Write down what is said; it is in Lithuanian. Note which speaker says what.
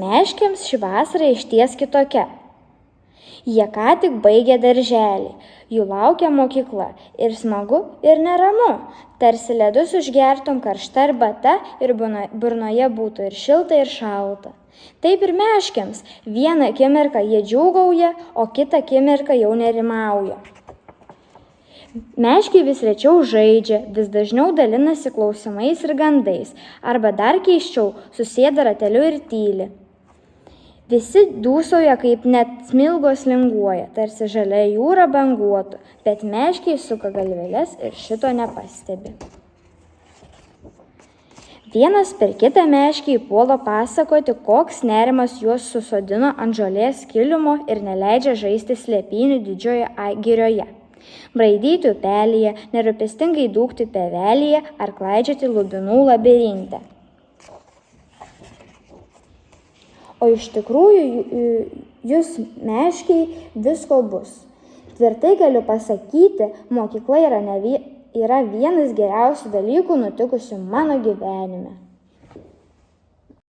Speaker 1: Meškėms ši vasara išties kitokia. Jie ką tik baigė darželį, jų laukia mokykla ir smagu ir neramu, tarsi ledus užgertum karšta arbata ir burnoje būtų ir šilta ir šalta. Taip ir meškėms, vieną akimirką jie džiūgauja, o kitą akimirką jau nerimauja. Meškiai vis rečiau žaidžia, vis dažniau dalinasi klausimais ir gandais, arba dar keisčiau, susėda rateliu ir tyli. Visi dūsauja, kaip net smilgos linguoja, tarsi žalia jūra banguotų, bet meškiai suka galveles ir šito nepastebi. Vienas per kitą meškiai puola pasakoti, koks nerimas juos susodino ant žolės kilimo ir neleidžia žaisti slėpynių didžioje girioje, braidyti upelyje, nerūpestingai dūkti pievelėje ar klaidžioti lubinų labirinte. O iš tikrųjų jūs meškiai visko bus. Tvirtai galiu pasakyti, mokykla yra vienas geriausių dalykų nutikusių mano gyvenime.